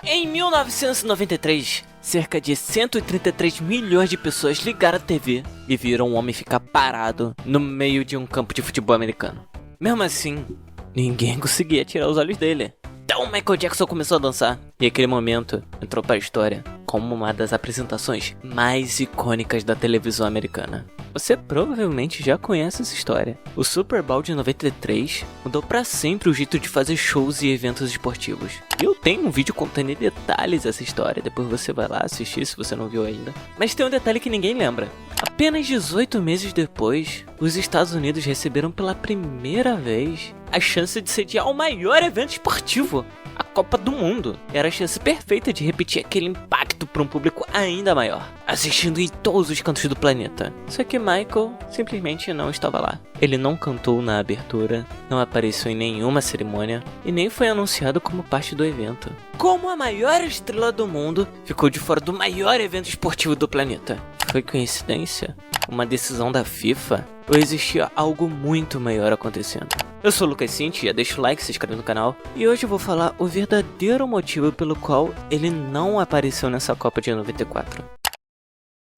Em 1993, cerca de 133 milhões de pessoas ligaram a TV e viram um homem ficar parado no meio de um campo de futebol americano. Mesmo assim, ninguém conseguia tirar os olhos dele. Então Michael Jackson começou a dançar, e aquele momento entrou para a história como uma das apresentações mais icônicas da televisão americana. Você provavelmente já conhece essa história. O Super Bowl de 93 mudou para sempre o jeito de fazer shows e eventos esportivos. E eu tenho um vídeo contando em detalhes essa história, depois você vai lá assistir se você não viu ainda. Mas tem um detalhe que ninguém lembra. Apenas 18 meses depois, os Estados Unidos receberam pela primeira vez a chance de sediar o maior evento esportivo, a Copa do Mundo. Era a chance perfeita de repetir aquele impacto para um público ainda maior, assistindo em todos os cantos do planeta. Só que Michael simplesmente não estava lá. Ele não cantou na abertura, não apareceu em nenhuma cerimônia e nem foi anunciado como parte do evento. Como a maior estrela do mundo, ficou de fora do maior evento esportivo do planeta. Foi coincidência? Uma decisão da FIFA? Ou existia algo muito maior acontecendo? Eu sou o Lucas Cintia, deixa o like, se inscreve no canal. E hoje eu vou falar o verdadeiro motivo pelo qual ele não apareceu nessa Copa de 94.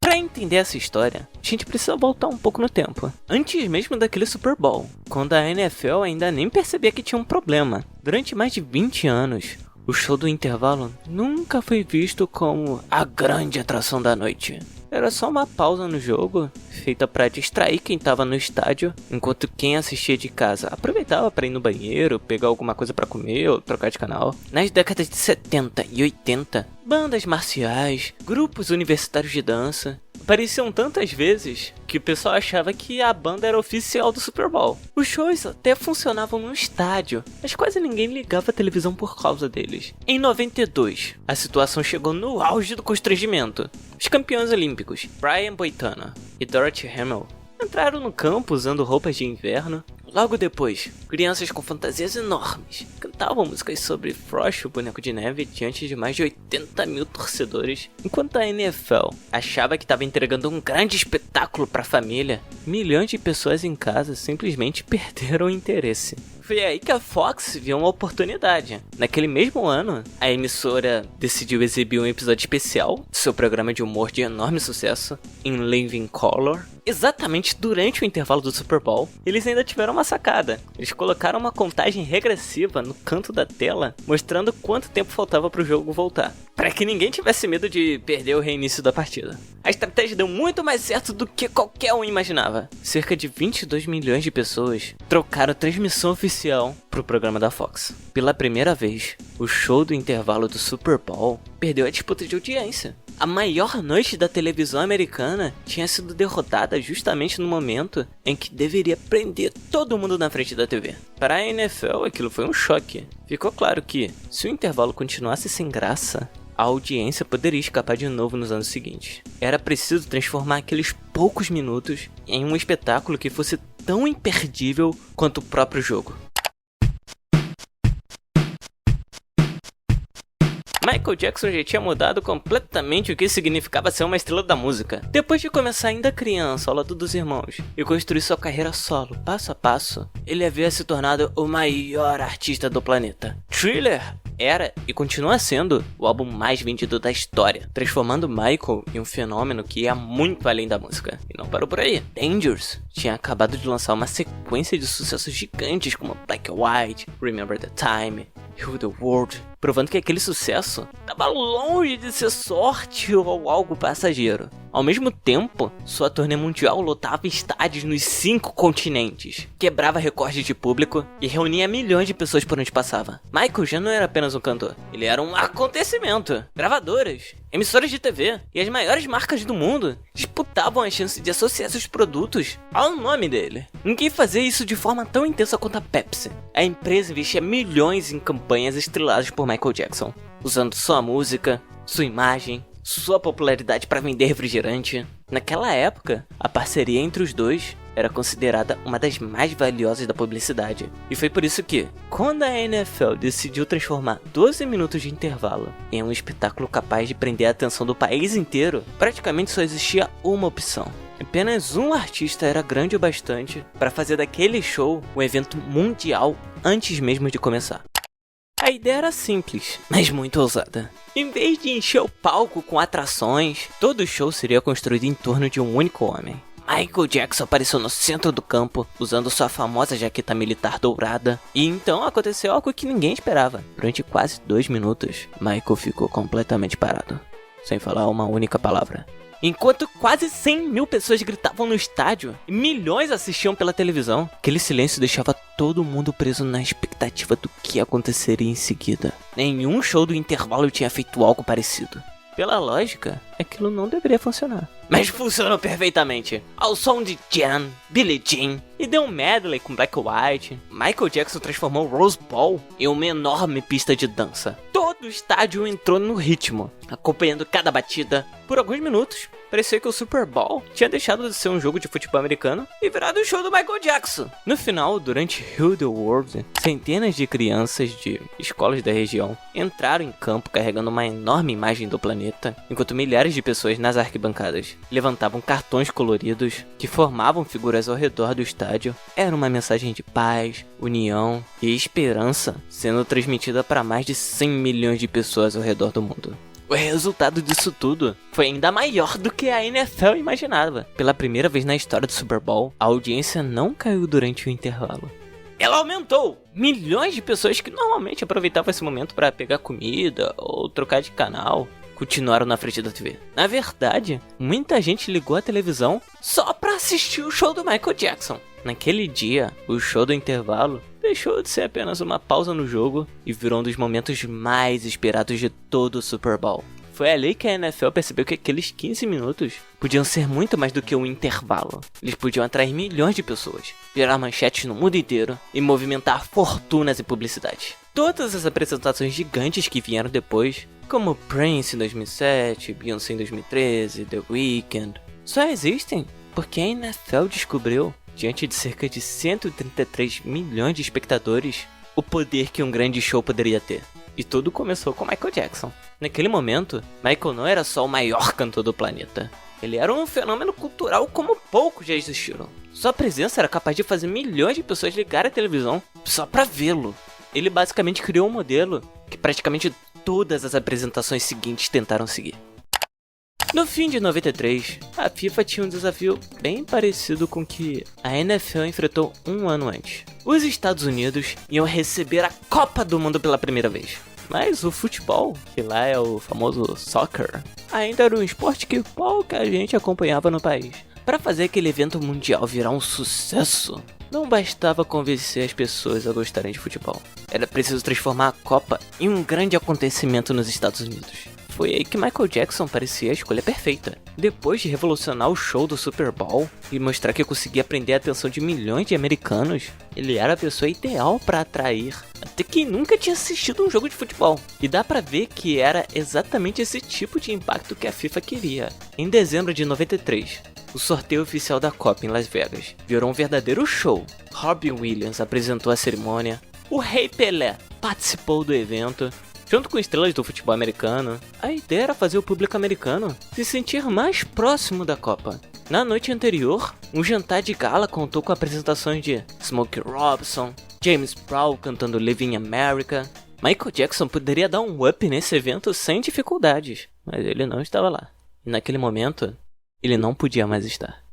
Pra entender essa história, a gente precisa voltar um pouco no tempo. Antes mesmo daquele Super Bowl, quando a NFL ainda nem percebia que tinha um problema. Durante mais de 20 anos, o show do intervalo nunca foi visto como a grande atração da noite. Era só uma pausa no jogo, feita para distrair quem estava no estádio, enquanto quem assistia de casa aproveitava para ir no banheiro, pegar alguma coisa para comer ou trocar de canal. Nas décadas de 70 e 80, bandas marciais, grupos universitários de dança apareciam tantas vezes que o pessoal achava que a banda era oficial do Super Bowl. Os shows até funcionavam no estádio, mas quase ninguém ligava a televisão por causa deles. Em 92, a situação chegou no auge do constrangimento. Os campeões olímpicos, Brian Boitano e Dorothy Hamill, entraram no campo usando roupas de inverno. Logo depois, crianças com fantasias enormes cantavam músicas sobre Frost, o boneco de neve, diante de mais de 80 mil torcedores. Enquanto a NFL achava que estava entregando um grande espetáculo para a família, milhões de pessoas em casa simplesmente perderam o interesse. Foi aí que a Fox viu uma oportunidade. Naquele mesmo ano, a emissora decidiu exibir um episódio especial do seu programa de humor de enorme sucesso, In Living Color. Exatamente durante o intervalo do Super Bowl, eles ainda tiveram uma sacada. Eles colocaram uma contagem regressiva no canto da tela, mostrando quanto tempo faltava para o jogo voltar, para que ninguém tivesse medo de perder o reinício da partida. A estratégia deu muito mais certo do que qualquer um imaginava. Cerca de 22 milhões de pessoas trocaram a transmissão oficial para o programa da Fox. Pela primeira vez, o show do intervalo do Super Bowl perdeu a disputa de audiência. A maior noite da televisão americana tinha sido derrotada justamente no momento em que deveria prender todo mundo na frente da TV. Para a NFL, aquilo foi um choque. Ficou claro que, se o intervalo continuasse sem graça, a audiência poderia escapar de novo nos anos seguintes. Era preciso transformar aqueles poucos minutos em um espetáculo que fosse tão imperdível quanto o próprio jogo. Michael Jackson já tinha mudado completamente o que significava ser uma estrela da música. Depois de começar ainda criança ao lado dos irmãos e construir sua carreira solo, passo a passo, ele havia se tornado o maior artista do planeta. Thriller era e continua sendo o álbum mais vendido da história, transformando Michael em um fenômeno que ia muito além da música. E não parou por aí. Dangerous tinha acabado de lançar uma sequência de sucessos gigantes como Black and White, Remember the Time, Heal the World, provando que aquele sucesso estava longe de ser sorte ou algo passageiro. Ao mesmo tempo, sua turnê mundial lotava estádios nos 5 continentes, quebrava recordes de público e reunia milhões de pessoas por onde passava. Michael já não era apenas um cantor, ele era um acontecimento. Gravadoras, emissoras de TV e as maiores marcas do mundo disputavam a chance de associar seus produtos ao nome dele. Ninguém fazia isso de forma tão intensa quanto a Pepsi. A empresa investia milhões em campanhas estreladas por Michael Jackson, usando sua música, sua imagem, sua popularidade para vender refrigerante. Naquela época, a parceria entre os dois era considerada uma das mais valiosas da publicidade. E foi por isso que, quando a NFL decidiu transformar 12 minutos de intervalo em um espetáculo capaz de prender a atenção do país inteiro, praticamente só existia uma opção. Apenas um artista era grande o bastante para fazer daquele show um evento mundial antes mesmo de começar. A ideia era simples, mas muito ousada. Em vez de encher o palco com atrações, todo o show seria construído em torno de um único homem. Michael Jackson apareceu no centro do campo, usando sua famosa jaqueta militar dourada, e então aconteceu algo que ninguém esperava. Durante quase 2 minutos, Michael ficou completamente parado, sem falar uma única palavra. Enquanto quase 100 mil pessoas gritavam no estádio e milhões assistiam pela televisão, aquele silêncio deixava todo mundo preso na expectativa do que aconteceria em seguida. Nenhum show do intervalo tinha feito algo parecido. Pela lógica, aquilo não deveria funcionar. Mas funcionou perfeitamente. Ao som de Jan, Billie Jean e deu um medley com Black White, Michael Jackson transformou o Rose Bowl em uma enorme pista de dança. Todo o estádio entrou no ritmo, acompanhando cada batida. Por alguns minutos, parecia que o Super Bowl tinha deixado de ser um jogo de futebol americano e virado um show do Michael Jackson. No final, durante Heal the World, centenas de crianças de escolas da região entraram em campo carregando uma enorme imagem do planeta, enquanto milhares de pessoas nas arquibancadas levantavam cartões coloridos que formavam figuras ao redor do estádio. Era uma mensagem de paz, união e esperança sendo transmitida para mais de 100 milhões de pessoas ao redor do mundo. O resultado disso tudo foi ainda maior do que a NFL imaginava. Pela primeira vez na história do Super Bowl, a audiência não caiu durante o intervalo. Ela aumentou! Milhões de pessoas que normalmente aproveitavam esse momento para pegar comida ou trocar de canal continuaram na frente da TV. Na verdade, muita gente ligou a televisão só para assistir o show do Michael Jackson. Naquele dia, o show do intervalo deixou de ser apenas uma pausa no jogo e virou um dos momentos mais esperados de todo o Super Bowl. Foi ali que a NFL percebeu que aqueles 15 minutos podiam ser muito mais do que um intervalo. Eles podiam atrair milhões de pessoas, gerar manchetes no mundo inteiro e movimentar fortunas em publicidade. Todas as apresentações gigantes que vieram depois, como Prince em 2007, Beyoncé em 2013, The Weeknd, só existem porque a NFL descobriu, diante de cerca de 133 milhões de espectadores, o poder que um grande show poderia ter. E tudo começou com Michael Jackson. Naquele momento, Michael não era só o maior cantor do planeta. Ele era um fenômeno cultural como poucos já existiram. Sua presença era capaz de fazer milhões de pessoas ligarem a televisão só pra vê-lo. Ele basicamente criou um modelo que praticamente todas as apresentações seguintes tentaram seguir. No fim de 93, a FIFA tinha um desafio bem parecido com o que a NFL enfrentou um ano antes. Os Estados Unidos iam receber a Copa do Mundo pela primeira vez. Mas o futebol, que lá é o famoso soccer, ainda era um esporte que pouca gente acompanhava no país. Para fazer aquele evento mundial virar um sucesso, não bastava convencer as pessoas a gostarem de futebol. Era preciso transformar a Copa em um grande acontecimento nos Estados Unidos. Foi aí que Michael Jackson parecia a escolha perfeita. Depois de revolucionar o show do Super Bowl e mostrar que conseguia prender a atenção de milhões de americanos, ele era a pessoa ideal para atrair até quem nunca tinha assistido um jogo de futebol. E dá pra ver que era exatamente esse tipo de impacto que a FIFA queria. Em dezembro de 93, o sorteio oficial da Copa em Las Vegas virou um verdadeiro show. Robin Williams apresentou a cerimônia, o Rei Pelé participou do evento, junto com estrelas do futebol americano. A ideia era fazer o público americano se sentir mais próximo da Copa. Na noite anterior, um jantar de gala contou com apresentações de Smokey Robinson, James Brown cantando Living America. Michael Jackson poderia dar um up nesse evento sem dificuldades, mas ele não estava lá. E naquele momento, ele não podia mais estar.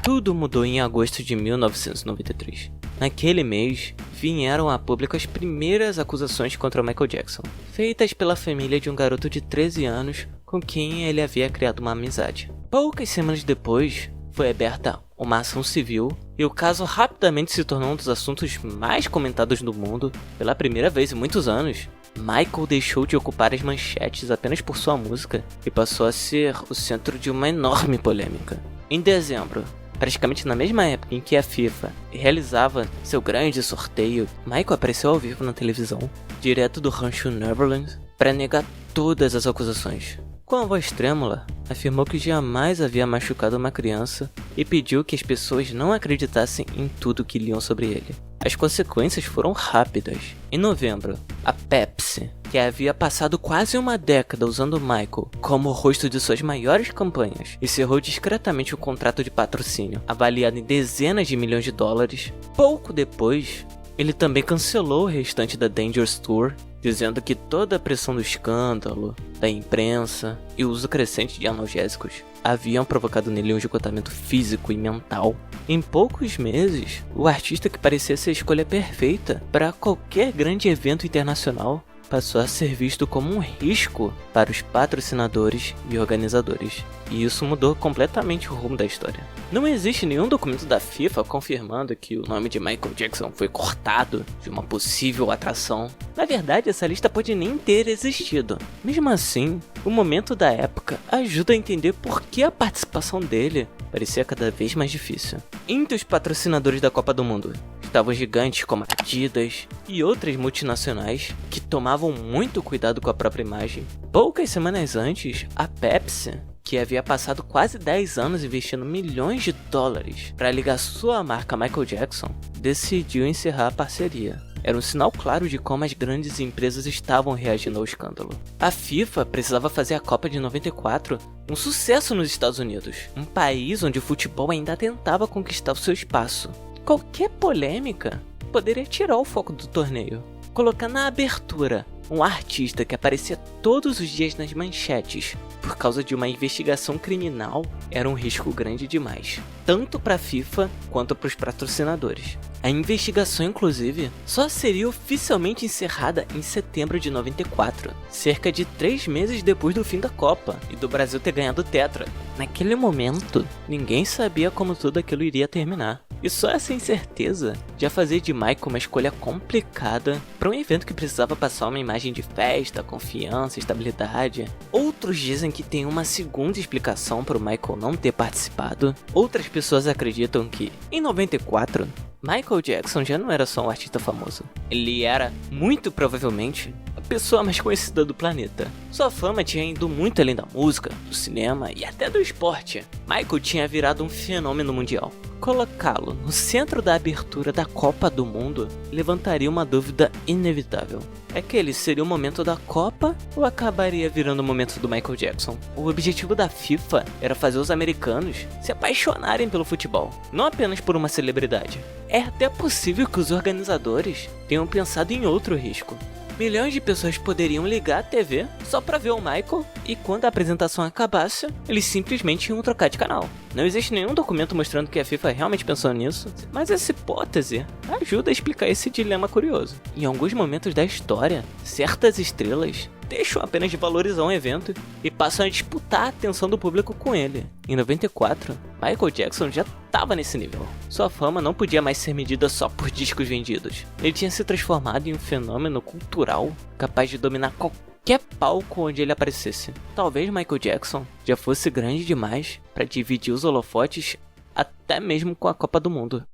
Tudo mudou em agosto de 1993. Naquele mês, vieram a público as primeiras acusações contra Michael Jackson, feitas pela família de um garoto de 13 anos com quem ele havia criado uma amizade. Poucas semanas depois, foi aberta uma ação civil e o caso rapidamente se tornou um dos assuntos mais comentados do mundo. Pela primeira vez em muitos anos, Michael deixou de ocupar as manchetes apenas por sua música e passou a ser o centro de uma enorme polêmica. Em dezembro, praticamente na mesma época em que a FIFA realizava seu grande sorteio, Michael apareceu ao vivo na televisão, direto do rancho Neverland, para negar todas as acusações. Com a voz trêmula, afirmou que jamais havia machucado uma criança e pediu que as pessoas não acreditassem em tudo que liam sobre ele. As consequências foram rápidas. Em novembro, a Pepsi, que havia passado quase uma década usando Michael como o rosto de suas maiores campanhas, encerrou discretamente o contrato de patrocínio, avaliado em dezenas de milhões de dólares. Pouco depois, Ele também cancelou o restante da Dangerous Tour, dizendo que toda a pressão do escândalo, da imprensa e o uso crescente de analgésicos haviam provocado nele um esgotamento físico e mental. Em poucos meses, o artista que parecia ser a escolha perfeita para qualquer grande evento internacional passou a ser visto como um risco para os patrocinadores e organizadores, e isso mudou completamente o rumo da história. Não existe nenhum documento da FIFA confirmando que o nome de Michael Jackson foi cortado de uma possível atração. Na verdade, essa lista pode nem ter existido. Mesmo assim, o momento da época ajuda a entender por que a participação dele parecia cada vez mais difícil. Entre os patrocinadores da Copa do Mundo estavam gigantes como a Adidas e outras multinacionais que tomavam muito cuidado com a própria imagem. Poucas semanas antes, a Pepsi, que havia passado quase 10 anos investindo milhões de dólares para ligar sua marca a Michael Jackson, decidiu encerrar a parceria. Era um sinal claro de como as grandes empresas estavam reagindo ao escândalo. A FIFA precisava fazer a Copa de 94 um sucesso nos Estados Unidos, um país onde o futebol ainda tentava conquistar o seu espaço. Qualquer polêmica poderia tirar o foco do torneio. Colocar na abertura um artista que aparecia todos os dias nas manchetes por causa de uma investigação criminal era um risco grande demais, tanto para a FIFA quanto para os patrocinadores. A investigação, inclusive, só seria oficialmente encerrada em setembro de 94, cerca de 3 meses depois do fim da Copa e do Brasil ter ganhado o Tetra. Naquele momento, ninguém sabia como tudo aquilo iria terminar. E só essa incerteza já fazia de Michael uma escolha complicada para um evento que precisava passar uma imagem de festa, confiança, estabilidade. Outros dizem que tem uma segunda explicação para o Michael não ter participado. Outras pessoas acreditam que, em 94, Michael Jackson já não era só um artista famoso. Ele era, muito provavelmente, a pessoa mais conhecida do planeta. Sua fama tinha ido muito além da música, do cinema e até do esporte. Michael tinha virado um fenômeno mundial. Colocá-lo no centro da abertura da Copa do Mundo levantaria uma dúvida inevitável. Aquele seria o momento da Copa ou acabaria virando o momento do Michael Jackson? O objetivo da FIFA era fazer os americanos se apaixonarem pelo futebol, não apenas por uma celebridade. É até possível que os organizadores tenham pensado em outro risco. Milhões de pessoas poderiam ligar a TV só para ver o Michael e quando a apresentação acabasse, eles simplesmente iam trocar de canal. Não existe nenhum documento mostrando que a FIFA realmente pensou nisso, mas essa hipótese ajuda a explicar esse dilema curioso. Em alguns momentos da história, certas estrelas deixam apenas de valorizar um evento e passam a disputar a atenção do público com ele. Em 94, Michael Jackson já estava nesse nível. Sua fama não podia mais ser medida só por discos vendidos. Ele tinha se transformado em um fenômeno cultural capaz de dominar qualquer palco onde ele aparecesse. Talvez Michael Jackson já fosse grande demais para dividir os holofotes até mesmo com a Copa do Mundo.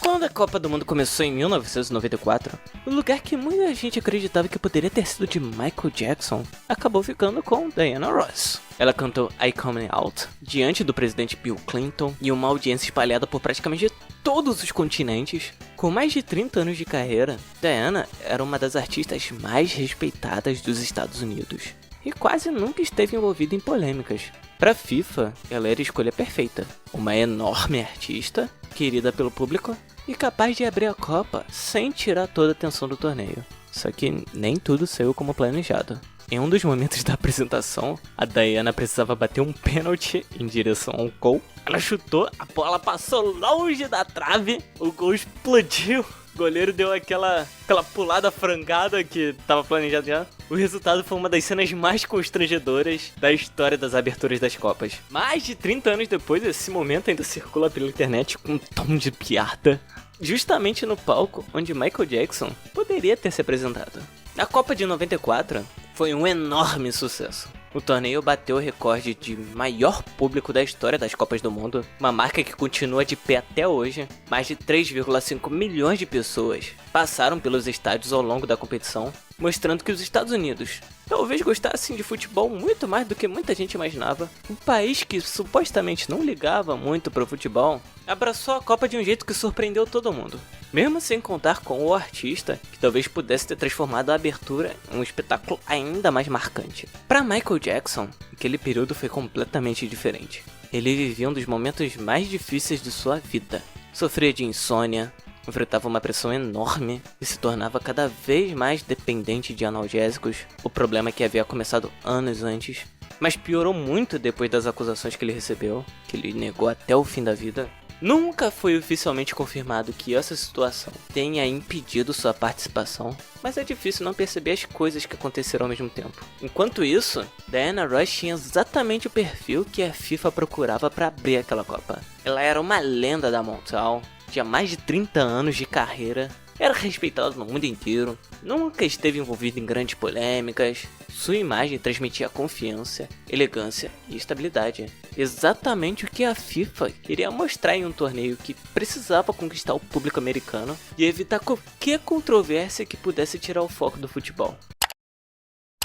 Quando a Copa do Mundo começou em 1994, o lugar que muita gente acreditava que poderia ter sido de Michael Jackson acabou ficando com Diana Ross. Ela cantou I Coming Out diante do presidente Bill Clinton e uma audiência espalhada por praticamente todos os continentes. Com mais de 30 anos de carreira, Diana era uma das artistas mais respeitadas dos Estados Unidos e quase nunca esteve envolvida em polêmicas. Para a FIFA, ela era a escolha perfeita, uma enorme artista, querida pelo público e capaz de abrir a Copa sem tirar toda a atenção do torneio. Só que nem tudo saiu como planejado. Em um dos momentos da apresentação, a Diana precisava bater um pênalti em direção ao gol. Ela chutou, a bola passou longe da trave, o gol explodiu. O goleiro deu aquela pulada frangada que estava planejado já. O resultado foi uma das cenas mais constrangedoras da história das aberturas das Copas. Mais de 30 anos depois, esse momento ainda circula pela internet com um tom de piada, justamente no palco onde Michael Jackson poderia ter se apresentado. A Copa de 94 foi um enorme sucesso. O torneio bateu o recorde de maior público da história das Copas do Mundo, uma marca que continua de pé até hoje. Mais de 3,5 milhões de pessoas passaram pelos estádios ao longo da competição, mostrando que os Estados Unidos talvez gostassem de futebol muito mais do que muita gente imaginava. Um país que supostamente não ligava muito para o futebol, abraçou a Copa de um jeito que surpreendeu todo mundo. Mesmo sem contar com o artista, que talvez pudesse ter transformado a abertura em um espetáculo ainda mais marcante. Para Michael Jackson, aquele período foi completamente diferente. Ele vivia um dos momentos mais difíceis de sua vida. Sofria de insônia, enfrentava uma pressão enorme e se tornava cada vez mais dependente de analgésicos. O problema é que havia começado anos antes, mas piorou muito depois das acusações que ele recebeu, que ele negou até o fim da vida. Nunca foi oficialmente confirmado que essa situação tenha impedido sua participação, mas é difícil não perceber as coisas que aconteceram ao mesmo tempo. Enquanto isso, Diana Ross tinha exatamente o perfil que a FIFA procurava para abrir aquela Copa. Ela era uma lenda da Motown, tinha mais de 30 anos de carreira, era respeitada no mundo inteiro, nunca esteve envolvida em grandes polêmicas, sua imagem transmitia confiança, elegância e estabilidade. Exatamente o que a FIFA queria mostrar em um torneio que precisava conquistar o público americano e evitar qualquer controvérsia que pudesse tirar o foco do futebol.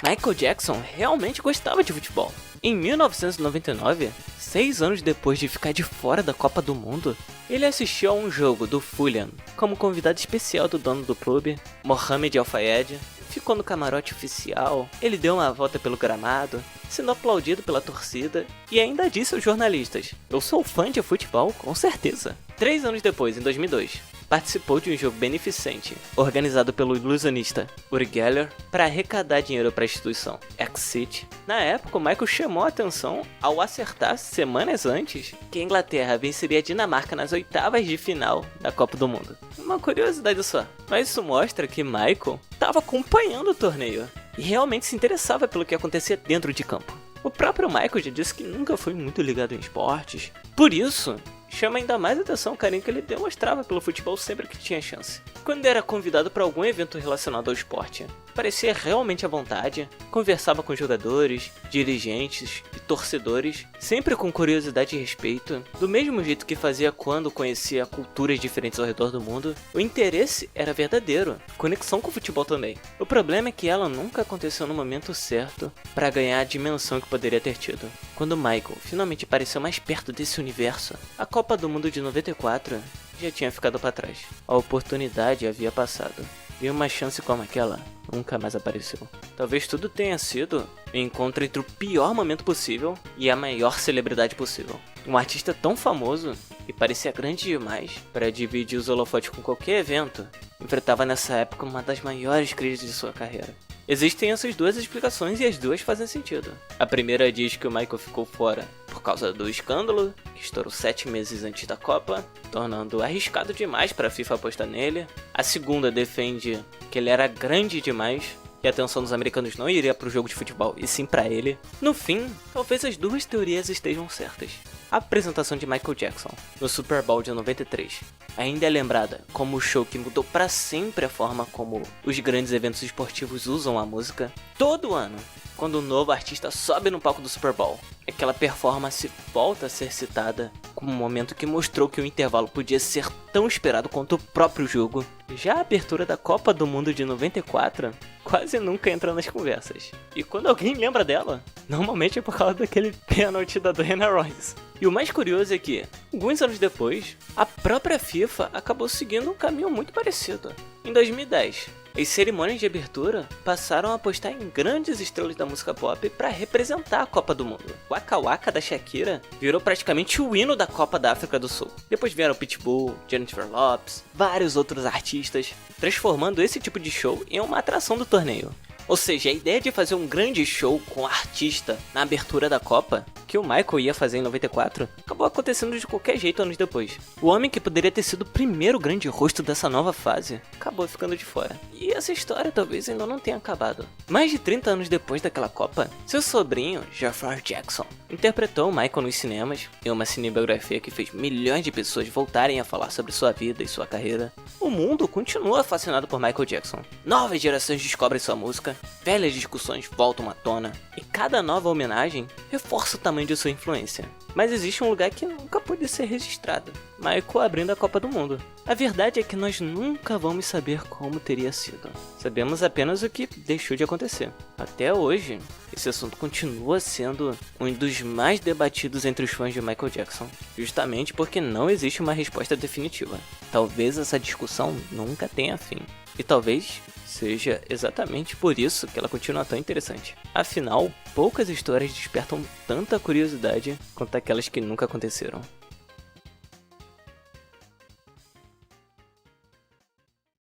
Michael Jackson realmente gostava de futebol. Em 1999, 6 anos depois de ficar de fora da Copa do Mundo, ele assistiu a um jogo do Fulham como convidado especial do dono do clube, Mohamed Al Fayed. Ficou no camarote oficial, ele deu uma volta pelo gramado, sendo aplaudido pela torcida e ainda disse aos jornalistas: "Eu sou fã de futebol, com certeza." 3 anos depois, em 2002, participou de um jogo beneficente, organizado pelo ilusionista Uri Geller, para arrecadar dinheiro para a instituição X-City. Na época, o Michael chamou a atenção ao acertar semanas antes que a Inglaterra venceria a Dinamarca nas oitavas de final da Copa do Mundo. Uma curiosidade só, mas isso mostra que Michael estava acompanhando o torneio e realmente se interessava pelo que acontecia dentro de campo. O próprio Michael já disse que nunca foi muito ligado em esportes, por isso chama ainda mais atenção o carinho que ele demonstrava pelo futebol sempre que tinha chance. Quando era convidado para algum evento relacionado ao esporte, parecia realmente à vontade, conversava com jogadores, dirigentes e torcedores, sempre com curiosidade e respeito, do mesmo jeito que fazia quando conhecia culturas diferentes ao redor do mundo. O interesse era verdadeiro, conexão com o futebol também. O problema é que ela nunca aconteceu no momento certo para ganhar a dimensão que poderia ter tido. Quando Michael finalmente apareceu mais perto desse universo, a Copa do Mundo de 94 já tinha ficado para trás. A oportunidade havia passado. E uma chance como aquela nunca mais apareceu. Talvez tudo tenha sido o encontro entre o pior momento possível e a maior celebridade possível. Um artista tão famoso e parecia grande demais para dividir os holofotes com qualquer evento, enfrentava nessa época uma das maiores crises de sua carreira. Existem essas duas explicações e as duas fazem sentido. A primeira diz que o Michael ficou fora por causa do escândalo, que estourou 7 meses antes da Copa, tornando arriscado demais para a FIFA apostar nele. A segunda defende que ele era grande demais e a atenção dos americanos não iria para o jogo de futebol e sim para ele. No fim, talvez as duas teorias estejam certas. A apresentação de Michael Jackson no Super Bowl de 93 ainda é lembrada como o show que mudou para sempre a forma como os grandes eventos esportivos usam a música. Todo ano, quando um novo artista sobe no palco do Super Bowl, aquela performance volta a ser citada como um momento que mostrou que o intervalo podia ser tão esperado quanto o próprio jogo. Já a abertura da Copa do Mundo de 94 quase nunca entra nas conversas. E quando alguém lembra dela, normalmente é por causa daquele pênalti da Diana Ross. E o mais curioso é que, alguns anos depois, a própria FIFA acabou seguindo um caminho muito parecido. Em 2010, as cerimônias de abertura passaram a apostar em grandes estrelas da música pop para representar a Copa do Mundo. O Waka Waka da Shakira virou praticamente o hino da Copa da África do Sul. Depois vieram Pitbull, Jennifer Lopez, vários outros artistas, transformando esse tipo de show em uma atração do torneio. Ou seja, a ideia de fazer um grande show com artista na abertura da Copa, que o Michael ia fazer em 94, acabou acontecendo de qualquer jeito anos depois. O homem que poderia ter sido o primeiro grande rosto dessa nova fase, acabou ficando de fora. E essa história talvez ainda não tenha acabado. Mais de 30 anos depois daquela Copa, seu sobrinho, Jafar Jackson, interpretou o Michael nos cinemas, em uma cinebiografia que fez milhões de pessoas voltarem a falar sobre sua vida e sua carreira. O mundo continua fascinado por Michael Jackson. Novas gerações descobrem sua música, velhas discussões voltam à tona, e cada nova homenagem reforça o tamanho de sua influência. Mas existe um lugar que nunca pôde ser registrado: Michael abrindo a Copa do Mundo. A verdade é que nós nunca vamos saber como teria sido. Sabemos apenas o que deixou de acontecer. Até hoje, esse assunto continua sendo um dos mais debatidos entre os fãs de Michael Jackson, justamente porque não existe uma resposta definitiva. Talvez essa discussão nunca tenha fim. E talvez seja exatamente por isso que ela continua tão interessante. Afinal, poucas histórias despertam tanta curiosidade quanto aquelas que nunca aconteceram.